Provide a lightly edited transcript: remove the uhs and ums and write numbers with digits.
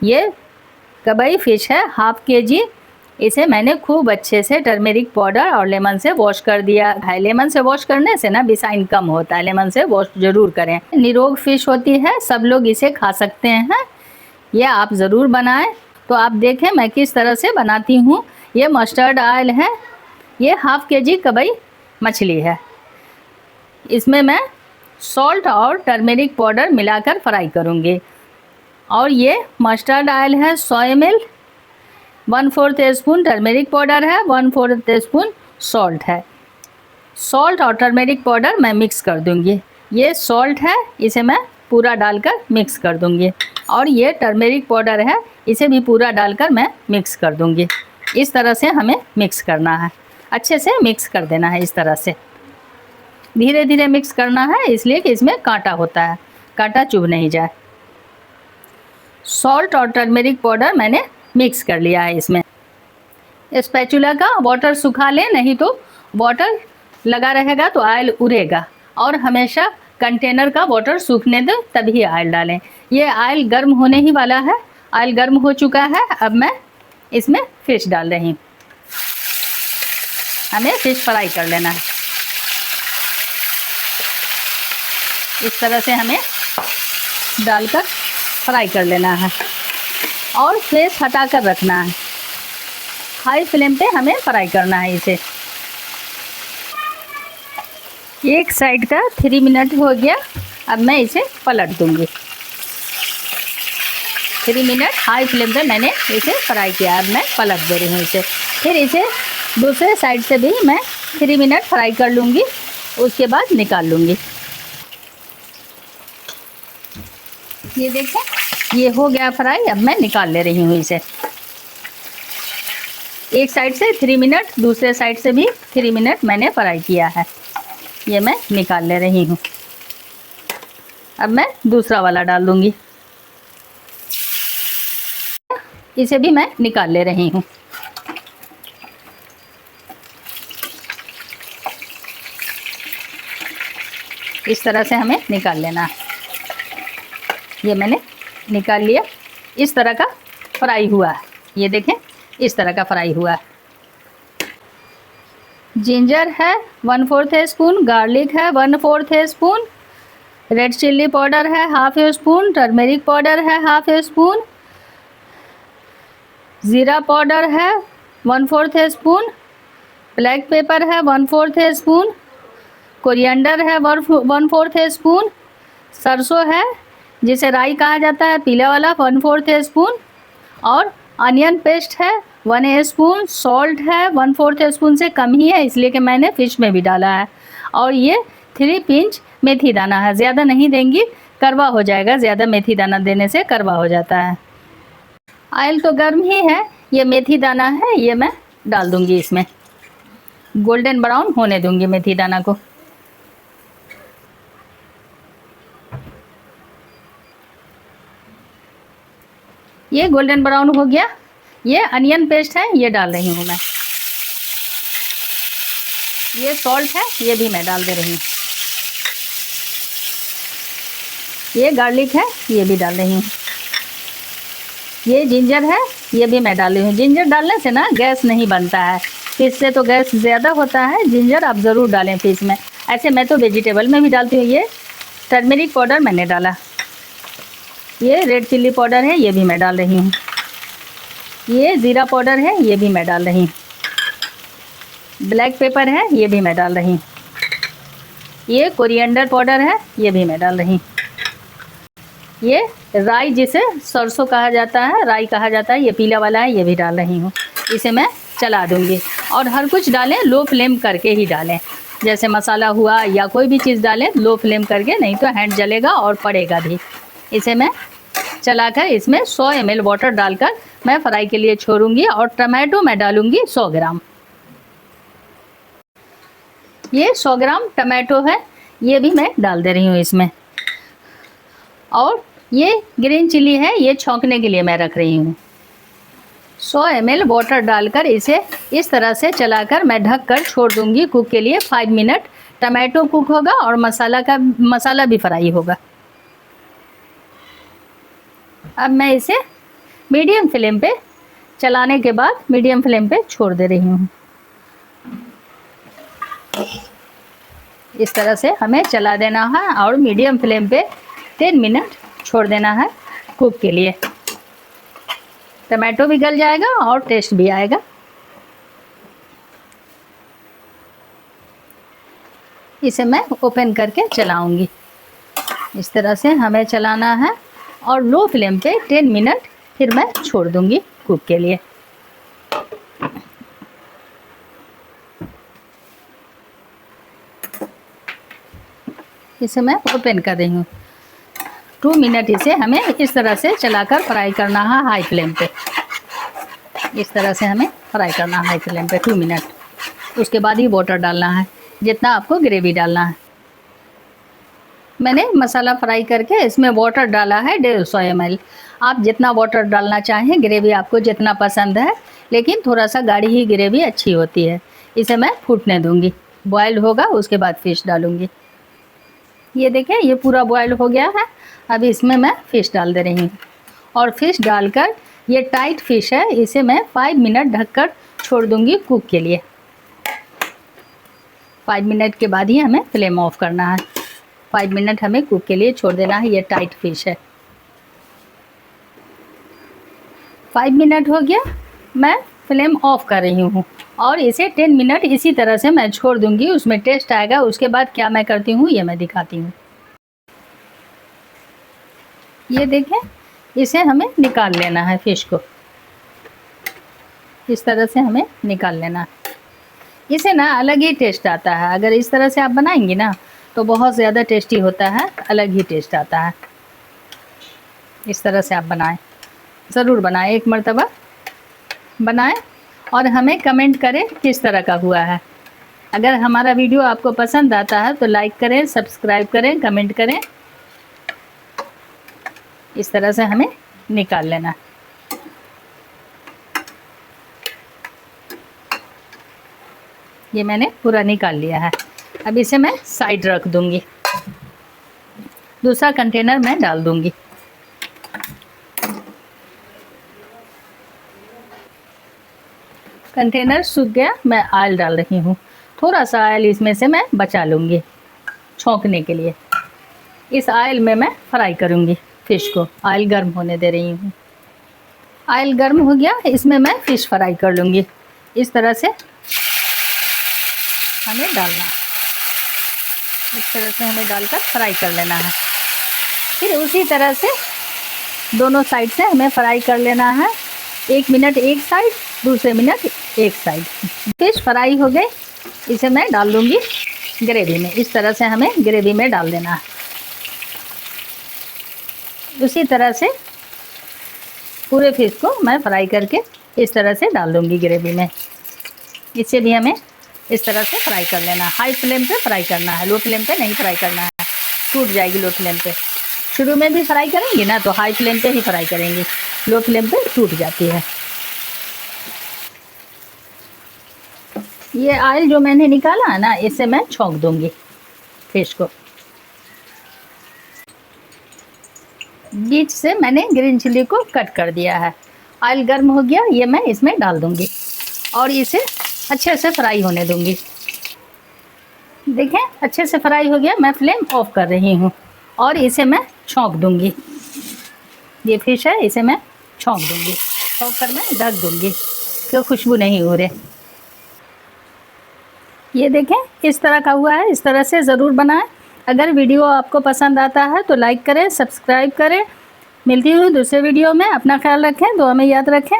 ये कबई फ़िश है, हाफ केजी। इसे मैंने खूब अच्छे से टर्मेरिक पाउडर और लेमन से वॉश कर दिया है। लेमन से वॉश करने से ना बिसाइन कम होता है, लेमन से वॉश ज़रूर करें। निरोग फ़िश होती है, सब लोग इसे खा सकते हैं। ये आप ज़रूर बनाएं। तो आप देखें मैं किस तरह से बनाती हूँ। ये मस्टर्ड ऑयल है, ये हाफ केजी कबई मछली है। इसमें मैं सॉल्ट और टर्मेरिक पाउडर मिलाकर फ्राई करूँगी। और ये मस्टर्ड ऑयल है 100 ml, 1/4 स्पून टर्मेरिक पाउडर है, 1/4 स्पून सॉल्ट है। सॉल्ट और टर्मेरिक पाउडर मैं मिक्स कर दूँगी। ये सॉल्ट है, इसे मैं पूरा डालकर मिक्स कर दूँगी। और ये टर्मेरिक पाउडर है, इसे भी पूरा डालकर मैं मिक्स कर दूँगी। इस तरह से हमें मिक्स करना है, अच्छे से मिक्स कर देना है। इस तरह से धीरे धीरे मिक्स करना है, इसलिए कि इसमें कांटा होता है, कांटा चुभ नहीं जाए। सॉल्ट और टर्मेरिक पाउडर मैंने मिक्स कर लिया है। इसमें स्पैचुला का वाटर सुखा लें, नहीं तो वाटर लगा रहेगा तो ऑयल उड़ेगा। और हमेशा कंटेनर का वाटर सूखने दें, तभी ऑयल डालें। ये ऑयल गर्म होने ही वाला है, ऑयल गर्म हो चुका है। अब मैं इसमें फ़िश डाल रही हूँ। हमें फ़िश फ्राई कर लेना है। इस तरह से हमें डालकर फ्राई कर लेना है और फ्लेम हटा कर रखना है। हाई फ्लेम पे हमें फ्राई करना है इसे। एक साइड का 3 मिनट हो गया। अब मैं इसे पलट दूंगी। 3 मिनट हाई फ्लेम पे मैंने इसे फ्राई किया। अब मैं पलट दे रही हूँ इसे। फिर इसे दूसरे साइड से भी मैं 3 मिनट फ्राई कर लूँगी, उसके बाद निकाल लूँगी। ये देखें, ये हो गया फ्राई। अब मैं निकाल ले रही हूँ इसे। एक साइड से 3 मिनट, दूसरे साइड से भी 3 मिनट मैंने फ्राई किया है। ये मैं निकाल ले रही हूँ। अब मैं दूसरा वाला डाल दूँगी। इसे भी मैं निकाल ले रही हूँ। इस तरह से हमें निकाल लेना है। ये मैंने निकाल लिया। इस तरह का फ्राई हुआ है। ये देखें, इस तरह का फ्राई हुआ है। जिंजर है 1/4 स्पून, गार्लिक है 1/4 स्पून, रेड चिल्ली पाउडर है 1/2 स्पून, टर्मेरिक पाउडर है 1/2 स्पून, ज़ीरा पाउडर है 1/4 स्पून, ब्लैक पेपर है 1/4 स्पून, कोरिएंडर है 1/4 स्पून, सरसों है जिसे राई कहा जाता है, पीला वाला 1/4 स्पून, और अनियन पेस्ट है 1 स्पून, सॉल्ट है 1/4 स्पून से कम ही है, इसलिए कि मैंने फ़िश में भी डाला है। और ये 3 पिंच मेथी दाना है। ज़्यादा नहीं देंगी, कड़वा हो जाएगा। ज़्यादा मेथी दाना देने से कड़वा हो जाता है। ऑयल तो गर्म ही है। ये मेथी दाना है, ये मैं डाल दूँगी इसमें। गोल्डन ब्राउन होने दूँगी मेथी दाना को। ये गोल्डन ब्राउन हो गया। ये अनियन पेस्ट है, ये डाल रही हूँ मैं। ये सॉल्ट है, ये भी मैं डाल दे रही हूँ। ये गार्लिक है, ये भी डाल रही हूँ। ये जिंजर है, ये भी मैं डाल रही हूँ। जिंजर डालने से ना गैस नहीं बनता है, फिश से तो गैस ज़्यादा होता है। जिंजर आप ज़रूर डालें फिश में। ऐसे मैं तो वेजिटेबल में भी डालती हूँ। ये टर्मेरिक पाउडर मैंने डाला। ये रेड चिल्ली पाउडर है, ये भी मैं डाल रही हूँ। ये ज़ीरा पाउडर है, ये भी मैं डाल रही हूँ। ब्लैक पेपर है, ये भी मैं डाल रही हूँ। ये कोरिएंडर पाउडर है, ये भी मैं डाल रही हूँ। ये राई, जिसे सरसों कहा जाता है, राई कहा जाता है, ये पीला वाला है, ये भी डाल रही हूँ। इसे मैं चला दूँगी। और हर कुछ डालें लो फ्लेम करके ही डालें। जैसे मसाला हुआ या कोई भी चीज़ डालें लो फ्लेम करके, नहीं तो हैंड जलेगा और पड़ेगा भी। इसे मैं चलाकर इसमें 100 ml वाटर डालकर मैं फ्राई के लिए छोड़ूंगी। और टमाटो मैं डालूंगी 100 ग्राम। ये 100 ग्राम टमाटो है, ये भी मैं डाल दे रही हूँ इसमें। और ये ग्रीन चिली है, ये छौंकने के लिए मैं रख रही हूँ। 100 ml वाटर डालकर इसे इस तरह से चलाकर मैं ढक कर छोड़ दूँगी कुक के लिए 5 मिनट। टमाटो कुक होगा और मसाला भी फ्राई होगा। अब मैं इसे मीडियम फ्लेम पे चलाने के बाद मीडियम फ्लेम पे छोड़ दे रही हूँ। इस तरह से हमें चला देना है और मीडियम फ्लेम पे 10 मिनट छोड़ देना है कुक के लिए। टमाटो भी गल जाएगा और टेस्ट भी आएगा। इसे मैं ओपन करके चलाऊंगी। इस तरह से हमें चलाना है और लो फ्लेम पे 10 मिनट फिर मैं छोड़ दूंगी कुक के लिए। इसे मैं ओपन कर रही हूँ। 2 मिनट इसे हमें इस तरह से चलाकर फ्राई करना है हाई फ्लेम पे। इस तरह से हमें फ्राई करना है हाई फ्लेम पे 2 मिनट। उसके बाद ही वाटर डालना है, जितना आपको ग्रेवी डालना है। मैंने मसाला फ्राई करके इसमें वाटर डाला है 150 ml। आप जितना वाटर डालना चाहें, ग्रेवी आपको जितना पसंद है, लेकिन थोड़ा सा गाढ़ी ही ग्रेवी अच्छी होती है। इसे मैं फूटने दूंगी। बॉयल होगा उसके बाद फिश डालूंगी। ये देखें, ये पूरा बॉयल हो गया है। अब इसमें मैं फ़िश डाल दे रही हूँ और फिश डालकर, ये टाइट फिश है, इसे मैं 5 मिनट ढककर छोड़ दूँगी कुक के लिए। 5 मिनट के बाद ही हमें फ्लेम ऑफ करना है। 5 मिनट हमें कुक के लिए छोड़ देना है। ये टाइट फिश है। 5 मिनट हो गया, मैं फ्लेम ऑफ कर रही हूँ और इसे 10 मिनट इसी तरह से मैं छोड़ दूँगी। उसमें टेस्ट आएगा। उसके बाद क्या मैं करती हूँ ये मैं दिखाती हूँ। ये देखें, इसे हमें निकाल लेना है फ़िश को। इस तरह से हमें निकाल लेना है। इसे ना अलग ही टेस्ट आता है। अगर इस तरह से आप बनाएंगी ना तो बहुत ज़्यादा टेस्टी होता है, अलग ही टेस्ट आता है। इस तरह से आप बनाएं, ज़रूर बनाएं, एक मर्तबा बनाएं और हमें कमेंट करें किस तरह का हुआ है। अगर हमारा वीडियो आपको पसंद आता है तो लाइक करें, सब्सक्राइब करें, कमेंट करें। इस तरह से हमें निकाल लेना। ये मैंने पूरा निकाल लिया है। अब इसे मैं साइड रख दूंगी। दूसरा कंटेनर मैं डाल दूंगी। कंटेनर सूख गया, मैं ऑयल डाल रही हूँ। थोड़ा सा ऑयल इसमें से मैं बचा लूँगी छौंकने के लिए। इस ऑयल में मैं फ्राई करूँगी फ़िश को। ऑयल गर्म होने दे रही हूँ। ऑयल गर्म हो गया, इसमें मैं फ़िश फ्राई कर लूँगी। इस तरह से हमें डालना, इस तरह से हमें डालकर फ्राई कर लेना है। फिर उसी तरह से दोनों साइड से हमें फ्राई कर लेना है। 1 मिनट एक साइड, दूसरे मिनट एक साइड। फिश फ्राई हो गए, इसे मैं डाल दूँगी ग्रेवी में। इस तरह से हमें ग्रेवी में डाल देना है। उसी तरह से पूरे फिश को मैं फ्राई करके इस तरह से डाल दूँगी ग्रेवी में। इसे भी हमें इस तरह से फ्राई कर लेना। हाई फ्लेम पे फ्राई करना है, लो फ्लेम पे नहीं फ्राई करना है, टूट जाएगी लो फ्लेम पे। शुरू में भी फ्राई करेंगे ना तो हाई फ्लेम पे ही फ्राई करेंगे, लो फ्लेम पे टूट जाती है। ये ऑयल जो मैंने निकाला है ना, इसे मैं छौंक दूंगी फिश को। बीच से मैंने ग्रीन चिली को कट कर दिया है। ऑयल गर्म हो गया, ये मैं इसमें डाल दूंगी और इसे अच्छे से फ्राई होने दूंगी। देखें, अच्छे से फ्राई हो गया। मैं फ्लेम ऑफ कर रही हूँ और इसे मैं छौंक दूंगी। ये फिश है, इसे मैं छौंक दूंगी। छौंक कर मैं ढक दूंगी कि खुशबू नहीं हो रही। ये देखें किस तरह का हुआ है। इस तरह से ज़रूर बनाएं। अगर वीडियो आपको पसंद आता है तो लाइक करें, सब्सक्राइब करें। मिलती हूँ दूसरे वीडियो में। अपना ख्याल रखें, दुआ में याद रखें।